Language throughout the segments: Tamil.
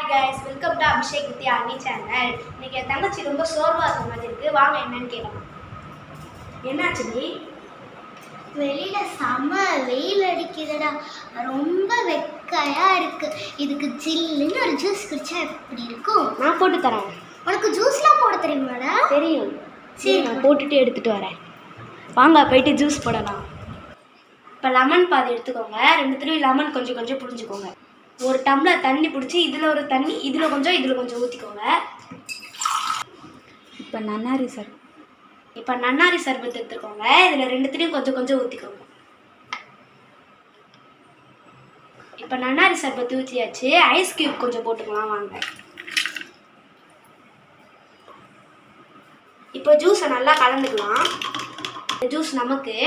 guys, welcome to Abhishek with Army channel. இன்னைக்கு என் தங்கச்சி ரொம்ப சோர்வா இருக்க மாதிரி இருக்கு. வாங்க என்னன்னு கேட்கலாம். என்னாச்சு நீ? வெளியில செம வெயில் அடிக்குதுடா, ரொம்ப வெக்கையா இருக்கு. இதுக்கு ஜில்லுன்னு ஒரு ஜூஸ் குடிச்சா எப்படி இருக்கும்? நான் போட்டு தரேன். உனக்கு ஜூஸ்லாம் போட தெரியுமாடா? தெரியும். சரி, நான் போட்டுட்டு எடுத்துட்டு வரேன். வாங்க போயிட்டு ஜூஸ் போடலாம். இப்போ லெமன் பாதி எடுத்துக்கோங்க. ரெண்டுத்துலையும் லெமன் கொஞ்சம் கொஞ்சம் புழிஞ்சுக்கோங்க. ஒரு டம்ளர் தண்ணி பிடிச்சி இதில் ஒரு தண்ணி இதில் கொஞ்சம் ஊற்றிக்கோங்க. இப்போ நன்னாரி சர்பத்து எடுத்துக்கோங்க. இதில் ரெண்டுத்துலேயும் கொஞ்சம் கொஞ்சம் ஊற்றிக்கோங்க. இப்போ நன்னாரி சர்பத்து ஊற்றியாச்சு. ஐஸ் கியூப் கொஞ்சம் போட்டுக்கலாம் வாங்க. இப்போ ஜூஸை நல்லா கலந்துக்கலாம். ஜூஸ் நமக்கு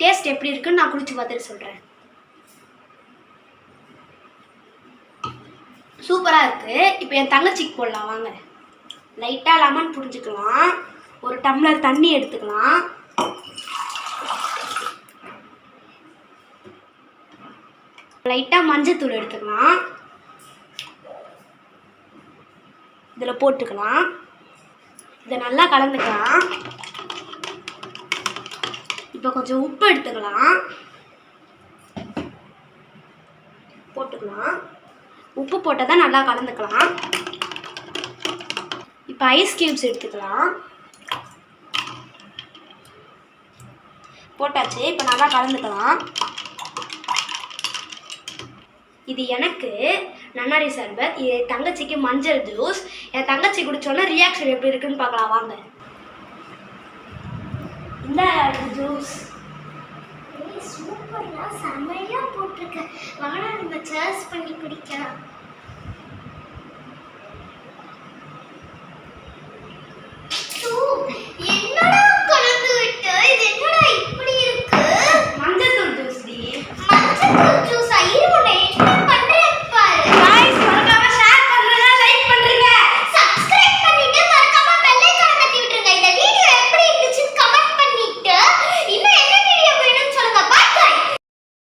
டேஸ்ட் எப்படி இருக்குன்னு நான் குடிச்சு பார்த்துட்டு சொல்கிறேன். சூப்பராக இருக்குது. இப்போ என் தங்கச்சிக்கு போடலாம் வாங்க. லைட்டாக லெமன் புரிஞ்சுக்கலாம். ஒரு டம்ளர் தண்ணி எடுத்துக்கலாம். லைட்டாக மஞ்சத்தூள் எடுத்துக்கலாம். இதில் போட்டுக்கலாம். இதை நல்லா கலந்துக்கலாம். இப்போ கொஞ்சம் உப்பு எடுத்துக்கலாம். போட்டுக்கலாம். உப்பு போட்டால் தான் நல்லா கலந்துக்கலாம். இப்போ ஐஸ் கியூப்ஸ் எடுத்துக்கலாம். போட்டாச்சு. இப்போ நல்லா கலந்துக்கலாம். இது எனக்கு நன்னாரி சர்பத், என் தங்கச்சிக்கு மஞ்சள் ஜூஸ். என் தங்கச்சி குடிச்சோன்னா ரியாக்ஷன் எப்படி இருக்குன்னு பார்க்கலாம் வாங்க. இந்த ஜூஸ் சூப்பர்லாம் செமையாக போட்டிருக்க. வாடா நம்ம சர்ச் பண்ணி குடிக்கலாம்.